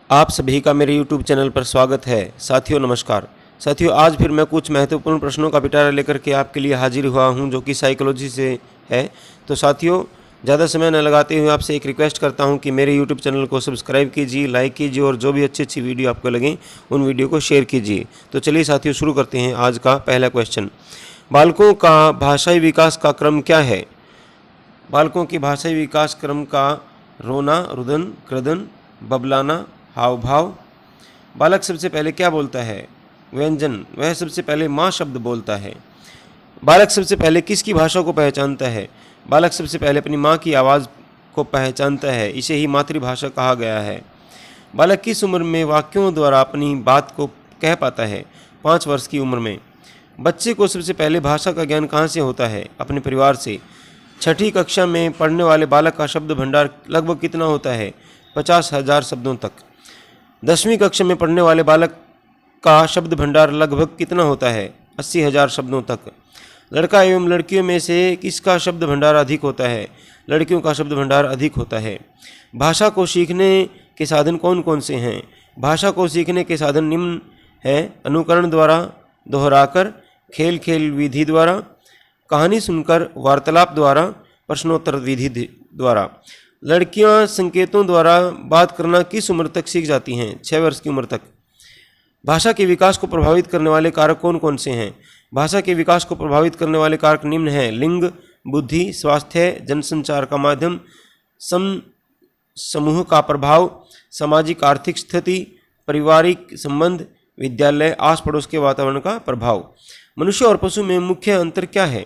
आप सभी का मेरे YouTube चैनल पर स्वागत है। साथियों नमस्कार। साथियों आज फिर मैं कुछ महत्वपूर्ण प्रश्नों का पिटारा लेकर के आपके लिए हाजिर हुआ हूं जो कि साइकोलॉजी से है। तो साथियों ज़्यादा समय न लगाते हुए आपसे एक रिक्वेस्ट करता हूं कि मेरे YouTube चैनल को सब्सक्राइब कीजिए, लाइक कीजिए और जो भी अच्छी वीडियो आपको लगें उन वीडियो को शेयर कीजिए। तो चलिए साथियों शुरू करते हैं आज का पहला क्वेश्चन। बालकों का भाषाई विकास का क्रम क्या है? बालकों के भाषाई विकास क्रम का रोना, रुदन, क्रदन, बबलाना, हाव भाव। बालक सबसे पहले क्या बोलता है? व्यंजन। वह सबसे पहले माँ शब्द बोलता है। बालक सबसे पहले किसकी भाषा को पहचानता है? बालक सबसे पहले अपनी माँ की आवाज़ को पहचानता है, इसे ही मातृभाषा कहा गया है। बालक किस उम्र में वाक्यों द्वारा अपनी बात को कह पाता है? 5 वर्ष की उम्र में। बच्चे को सबसे पहले भाषा का ज्ञान कहाँ से होता है? अपने परिवार से। 6ठी कक्षा में पढ़ने वाले बालक का शब्द भंडार लगभग कितना होता है? 50,000 शब्दों तक। 10वीं कक्षा में पढ़ने वाले बालक का शब्द भंडार लगभग कितना होता है? 80,000 शब्दों तक। लड़का एवं लड़कियों में से किसका शब्द भंडार अधिक होता है? लड़कियों का शब्द भंडार अधिक होता है। भाषा को सीखने के साधन कौन कौन से हैं? भाषा को सीखने के साधन निम्न हैं: अनुकरण द्वारा, दोहराकर, खेल खेल विधि द्वारा, कहानी सुनकर, वार्तालाप द्वारा, प्रश्नोत्तर विधि द्वारा। लड़कियां संकेतों द्वारा बात करना किस उम्र तक सीख जाती हैं? 6 वर्ष की उम्र तक। भाषा के विकास को प्रभावित करने वाले कारक कौन कौन से हैं? भाषा के विकास को प्रभावित करने वाले कारक निम्न हैं: लिंग, बुद्धि, स्वास्थ्य, जनसंचार का माध्यम, समूह का प्रभाव, सामाजिक आर्थिक स्थिति, पारिवारिक संबंध, विद्यालय, आस पड़ोस के वातावरण का प्रभाव। मनुष्य और पशु में मुख्य अंतर क्या है?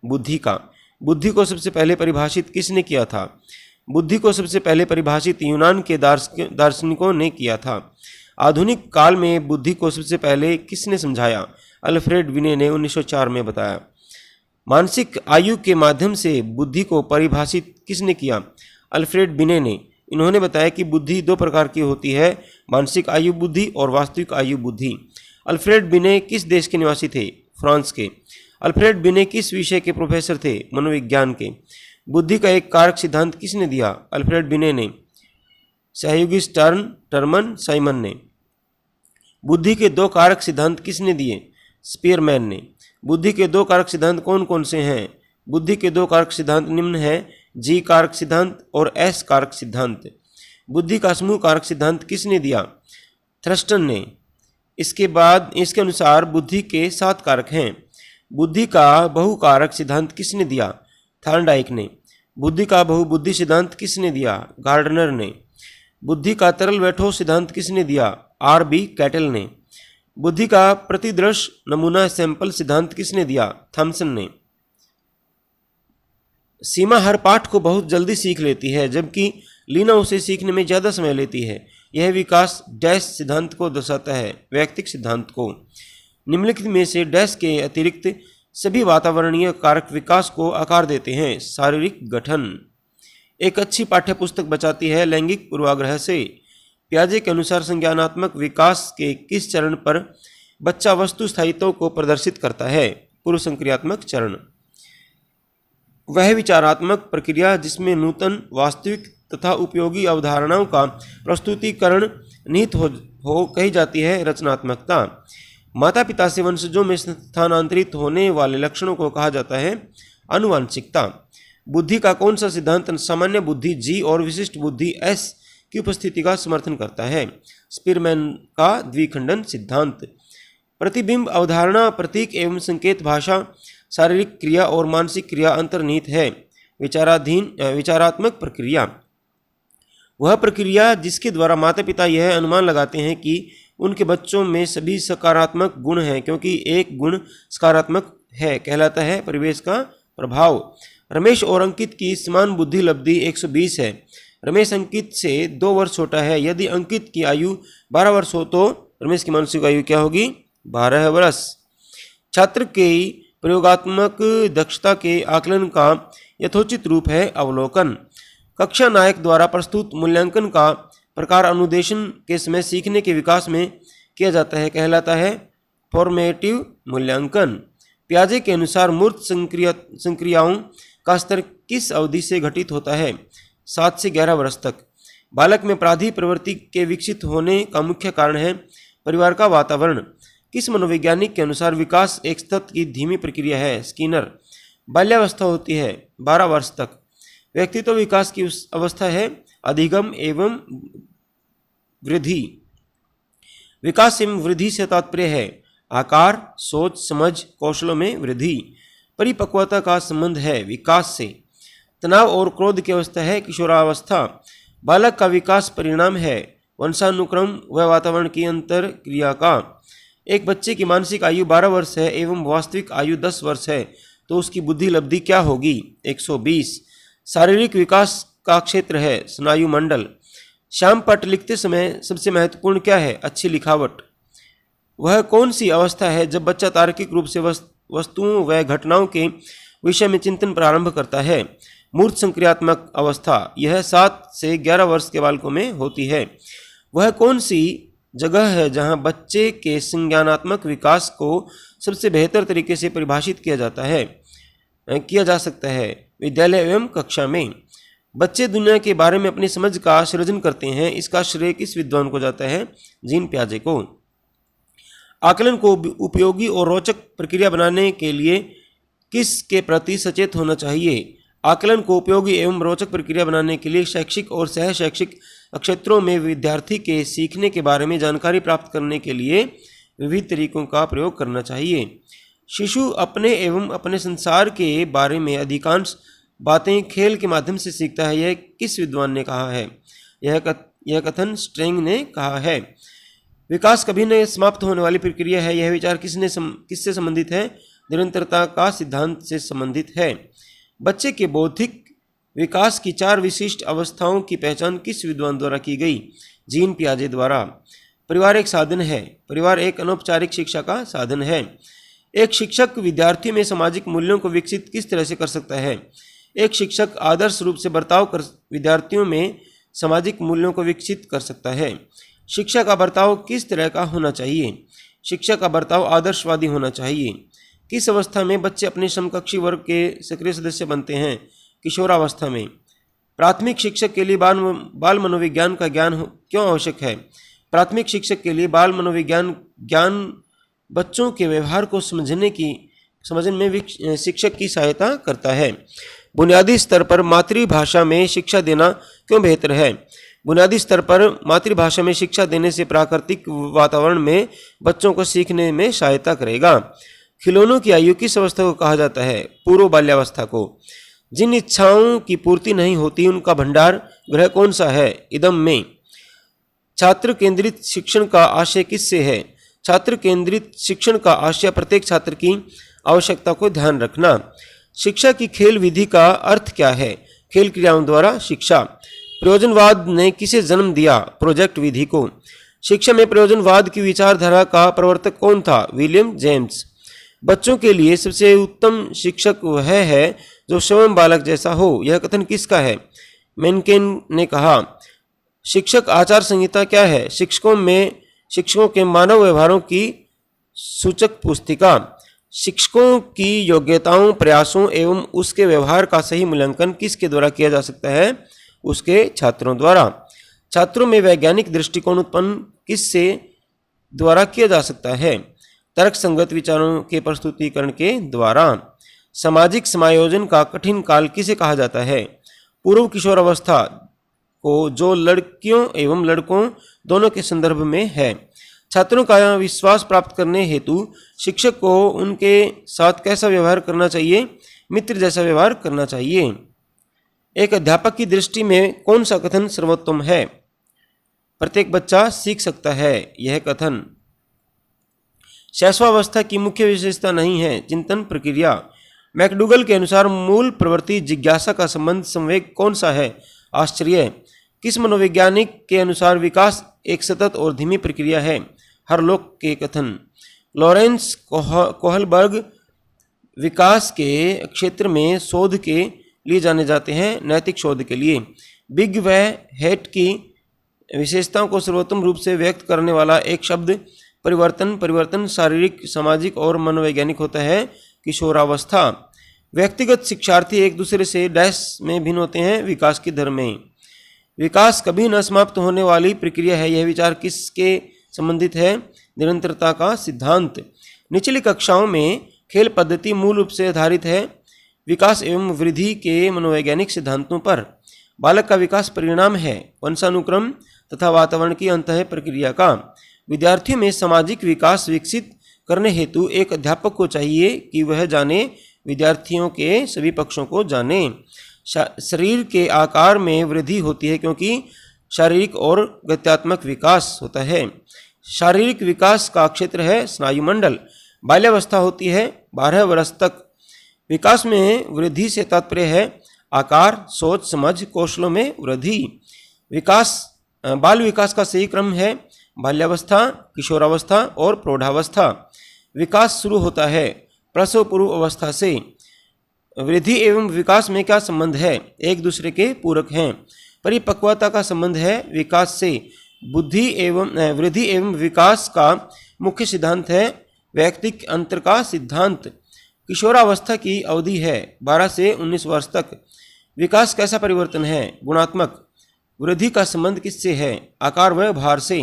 बुद्धि का। बुद्धि को सबसे पहले परिभाषित किसने किया था? बुद्धि को सबसे पहले परिभाषित यूनान के दार्शनिकों ने किया था। आधुनिक काल में बुद्धि को सबसे पहले किसने समझाया? अल्फ्रेड बिने ने 1904 में बताया। मानसिक आयु के माध्यम से बुद्धि को परिभाषित किसने किया? अल्फ्रेड बिने ने। इन्होंने बताया कि बुद्धि 2 प्रकार की होती है: मानसिक आयु बुद्धि और वास्तविक आयु बुद्धि। अल्फ्रेड बिने किस देश के निवासी थे? फ्रांस के। अल्फ्रेड बिने किस विषय के प्रोफेसर थे? मनोविज्ञान के। बुद्धि का एक कारक सिद्धांत किसने दिया? अल्फ्रेड बिने ने। सहयोगी टर्मन साइमन ने। बुद्धि के 2 कारक सिद्धांत किसने दिए? स्पीयरमैन ने। बुद्धि के 2 कारक सिद्धांत कौन कौन से हैं? बुद्धि के 2 कारक सिद्धांत निम्न हैं: जी कारक सिद्धांत और एस कारक सिद्धांत। बुद्धि का समूह कारक सिद्धांत किसने दिया? थ्रस्टन ने। इसके अनुसार बुद्धि के 7 कारक हैं। बुद्धि का बहुकारक सिद्धांत किसने दिया? थॉर्नडाइक ने। बुद्धि का बहुबुद्धि सिद्धांत किसने दिया? गार्डनर ने। बुद्धि का तरल व ठोस सिद्धांत किसने दिया? R.B. कैटल ने। बुद्धि का प्रतिदर्श नमूना सैंपल सिद्धांत किसने दिया? थॉमसन ने। सीमा हर पाठ को बहुत जल्दी सीख लेती है जबकि लीना उसे सीखने में ज़्यादा समय लेती है। यह विकास डैश सिद्धांत को दर्शाता है, वैयक्तिक सिद्धांत को। निम्नलिखित में से डैश के अतिरिक्त सभी वातावरणीय कारक विकास को आकार देते हैं। शारीरिक गठन। एक अच्छी पाठ्यपुस्तक बचाती है लैंगिक पूर्वाग्रह से। पियाजे के अनुसार संज्ञानात्मक विकास के किस चरण पर बच्चा वस्तु स्थायित्व को प्रदर्शित करता है? पूर्व संक्रियात्मक चरण। वह विचारात्मक प्रक्रिया जिसमें नूतन, वास्तविक तथा उपयोगी अवधारणाओं का प्रस्तुतिकरण निहित हो कही जाती है रचनात्मकता। माता पिता से वंशजों में स्थानांतरित होने वाले लक्षणों को कहा जाता है आनुवांशिकता। बुद्धि का कौन सा सिद्धांत सामान्य बुद्धि जी और विशिष्ट बुद्धि एस की उपस्थिति का समर्थन करता है? स्पीयरमैन का द्विखंडन सिद्धांत। प्रतिबिंब अवधारणा, प्रतीक एवं संकेत भाषा, शारीरिक क्रिया और मानसिक क्रिया अंतर्निहित है। विचारात्मक प्रक्रिया वह प्रक्रिया जिसके द्वारा माता पिता यह अनुमान लगाते हैं कि उनके बच्चों में सभी सकारात्मक गुण हैं क्योंकि एक गुण सकारात्मक है, कहलाता है परिवेश का प्रभाव। रमेश और अंकित की समान बुद्धि लब्धि 120 है। रमेश अंकित से 2 वर्ष छोटा है। यदि अंकित की आयु 12 वर्ष हो तो रमेश की मानसिक आयु क्या होगी? 12 वर्ष। छात्र की प्रयोगात्मक दक्षता के आकलन का यथोचित रूप है अवलोकन। कक्षा नायक द्वारा प्रस्तुत मूल्यांकन का प्रकार अनुदेशन के समय सीखने के विकास में किया जाता है, कहलाता है फॉर्मेटिव मूल्यांकन। पियाजे के अनुसार मूर्त संक्रियाओं का स्तर किस अवधि से घटित होता है? 7 से 11 वर्ष तक। बालक में अपराधी प्रवृत्ति के विकसित होने का मुख्य कारण है परिवार का वातावरण। किस मनोवैज्ञानिक के अनुसार विकास एक सतत की धीमी प्रक्रिया है? स्किनर। बाल्यावस्था होती है 12 वर्ष तक। व्यक्तित्व विकास की उस अवस्था है अधिगम एवं वृद्धि। विकास एवं वृद्धि से तात्पर्य है आकार, सोच, समझ, कौशलों में वृद्धि। परिपक्वता का संबंध है विकास से। तनाव और क्रोध की अवस्था है किशोरावस्था। बालक का विकास परिणाम है वंशानुक्रम व वातावरण की अंतर क्रिया का। एक बच्चे की मानसिक आयु 12 वर्ष है एवं वास्तविक आयु 10 वर्ष है, तो उसकी बुद्धि लब्धि क्या होगी? 120। शारीरिक विकास का क्षेत्र है स्नायु मंडल। श्याम पट लिखते समय सबसे महत्वपूर्ण क्या है? अच्छी लिखावट। वह कौन सी अवस्था है जब बच्चा तार्किक रूप से वस्तुओं व घटनाओं के विषय में चिंतन प्रारंभ करता है? मूर्त संक्रियात्मक अवस्था। यह 7 से 11 वर्ष के बालकों में होती है। वह कौन सी जगह है जहां बच्चे के संज्ञानात्मक विकास को सबसे बेहतर तरीके से परिभाषित किया जा सकता है? विद्यालय एवं कक्षा में। बच्चे दुनिया के बारे में अपनी समझ का सृजन करते हैं। इसका श्रेय किस विद्वान को जाता है? जीन पियाजे को। आकलन को उपयोगी और रोचक प्रक्रिया बनाने के लिए किसके प्रति सचेत होना चाहिए? आकलन को उपयोगी एवं रोचक प्रक्रिया बनाने के लिए शैक्षिक और सह शैक्षिक क्षेत्रों में विद्यार्थी के सीखने के बारे में जानकारी प्राप्त करने के लिए विविध तरीकों का प्रयोग करना चाहिए। शिशु अपने एवं अपने संसार के बारे में अधिकांश बातें खेल के माध्यम से सीखता है। यह किस विद्वान ने कहा है? यह कथन स्ट्रेंग ने कहा है। विकास कभी न समाप्त होने वाली प्रक्रिया है। यह विचार किससे संबंधित है? निरंतरता का सिद्धांत से संबंधित है। बच्चे के बौद्धिक विकास की 4 विशिष्ट अवस्थाओं की पहचान किस विद्वान द्वारा की गई? जीन पियाजे द्वारा। परिवार एक साधन है। परिवार एक अनौपचारिक शिक्षा का साधन है। एक शिक्षक विद्यार्थी में सामाजिक मूल्यों को विकसित किस तरह से कर सकता है? एक शिक्षक आदर्श रूप से बर्ताव कर विद्यार्थियों में सामाजिक मूल्यों को विकसित कर सकता है। शिक्षा का बर्ताव किस तरह का होना चाहिए? शिक्षा का बर्ताव आदर्शवादी होना चाहिए। किस अवस्था में बच्चे अपने समकक्षी वर्ग के सक्रिय सदस्य बनते हैं? किशोरावस्था में। प्राथमिक शिक्षक के लिए बाल मनोविज्ञान का ज्ञान क्यों आवश्यक है? प्राथमिक शिक्षक के लिए बाल मनोविज्ञान ज्ञान बच्चों के व्यवहार को समझने में शिक्षक की सहायता करता है। बुनियादी स्तर पर मातृभाषा में शिक्षा देना क्यों बेहतर है? बुनियादी स्तर पर मातृभाषा में शिक्षा देने से प्राकृतिक वातावरण में बच्चों को सीखने में सहायता करेगा। खिलौनों की आयु किस अवस्था को कहा जाता है? पूर्व बाल्यावस्था को। जिन इच्छाओं की पूर्ति नहीं होती उनका भंडार गृह कौन सा है? इदम में। छात्र केंद्रित शिक्षण का आशय किससे है? छात्र केंद्रित शिक्षण का आशय प्रत्येक छात्र की आवश्यकता को ध्यान रखना। शिक्षा की खेल विधि का अर्थ क्या है? खेल क्रियाओं द्वारा शिक्षा। प्रयोजनवाद ने किसे जन्म दिया? प्रोजेक्ट विधि को। शिक्षा में प्रयोजनवाद की विचारधारा का प्रवर्तक कौन था? William James. बच्चों के लिए सबसे उत्तम शिक्षक वह है जो स्वयं बालक जैसा हो। यह कथन किसका है? मेनकेन ने कहा। शिक्षक आचार संहिता क्या है? शिक्षकों के मानव व्यवहारों की सूचक पुस्तिका। शिक्षकों की योग्यताओं, प्रयासों एवं उसके व्यवहार का सही मूल्यांकन किसके द्वारा किया जा सकता है? उसके छात्रों द्वारा। छात्रों में वैज्ञानिक दृष्टिकोण उत्पन्न किससे द्वारा किया जा सकता है? तर्क संगत विचारों के प्रस्तुतिकरण के द्वारा। सामाजिक समायोजन का कठिन काल किसे कहा जाता है? पूर्व किशोरावस्था को, जो लड़कियों एवं लड़कों दोनों के संदर्भ में है। छात्रों का विश्वास प्राप्त करने हेतु शिक्षक को उनके साथ कैसा व्यवहार करना चाहिए? मित्र जैसा व्यवहार करना चाहिए। एक अध्यापक की दृष्टि में कौन सा कथन सर्वोत्तम है? प्रत्येक बच्चा सीख सकता है। यह कथन। शैशवावस्था की मुख्य विशेषता नहीं है चिंतन प्रक्रिया। मैकडूगल के अनुसार मूल प्रवृत्ति जिज्ञासा का संबंध संवेग कौन सा है? आश्चर्य। किस मनोवैज्ञानिक के अनुसार विकास एक सतत और धीमी प्रक्रिया है? हरलोक के कथन। लॉरेंस कोहलबर्ग विकास के क्षेत्र में शोध के लिए जाने जाते हैं, नैतिक शोध के लिए। बिग व हेट की विशेषताओं को सर्वोत्तम रूप से व्यक्त करने वाला एक शब्द परिवर्तन शारीरिक, सामाजिक और मनोवैज्ञानिक होता है। किशोरावस्था। व्यक्तिगत शिक्षार्थी एक दूसरे से डैश में भिन्न होते हैं विकास की दर में। विकास कभी न समाप्त होने वाली प्रक्रिया है। यह विचार किसके संबंधित है? निरंतरता का सिद्धांत। निचली कक्षाओं में खेल पद्धति मूल रूप से आधारित है विकास एवं वृद्धि के मनोवैज्ञानिक सिद्धांतों पर। बालक का विकास परिणाम है वंशानुक्रम तथा वातावरण की अंतः प्रक्रिया का। विद्यार्थियों में सामाजिक विकास विकसित करने हेतु एक अध्यापक को चाहिए कि वह जाने, विद्यार्थियों के सभी पक्षों को जाने। शरीर के आकार में वृद्धि होती है क्योंकि शारीरिक और गत्यात्मक विकास होता है। शारीरिक विकास का क्षेत्र है स्नायुमंडल। बाल्यावस्था होती है 12 वर्ष तक। विकास में वृद्धि से तात्पर्य है आकार, सोच, समझ, कौशलों में वृद्धि। बाल विकास का सही क्रम है बाल्यावस्था, किशोरावस्था और प्रौढ़ावस्था। विकास शुरू होता है प्रसव पूर्व अवस्था से। वृद्धि एवं विकास में क्या संबंध है? एक दूसरे के पूरक हैं। परिपक्वता का संबंध है विकास से। वृद्धि एवं विकास का मुख्य सिद्धांत है वैयक्तिक अंतर का सिद्धांत। किशोरावस्था की अवधि है 12 से 19 वर्ष तक। विकास कैसा परिवर्तन है? गुणात्मक। वृद्धि का संबंध किससे है? आकार व भार से।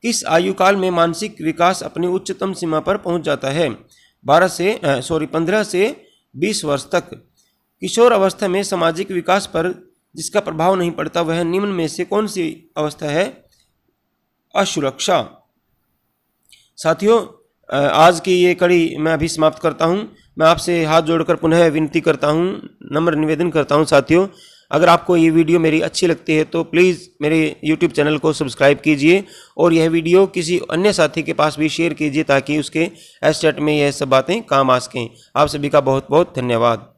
किस आयु काल में मानसिक विकास अपनी उच्चतम सीमा पर पहुंच जाता है? 15 से 20 वर्ष तक। किशोर अवस्था में सामाजिक विकास पर जिसका प्रभाव नहीं पड़ता वह निम्न में से कौन सी अवस्था है? असुरक्षा। साथियों, आज की ये कड़ी मैं अभी समाप्त करता हूँ। मैं आपसे हाथ जोड़कर पुनः विनती करता हूँ, नम्र निवेदन करता हूँ साथियों, अगर आपको ये वीडियो मेरी अच्छी लगती है तो प्लीज़ मेरे YouTube चैनल को सब्सक्राइब कीजिए और यह वीडियो किसी अन्य साथी के पास भी शेयर कीजिए ताकि उसके एस्टेट में यह सब बातें काम आ सकें। आप सभी का बहुत बहुत धन्यवाद।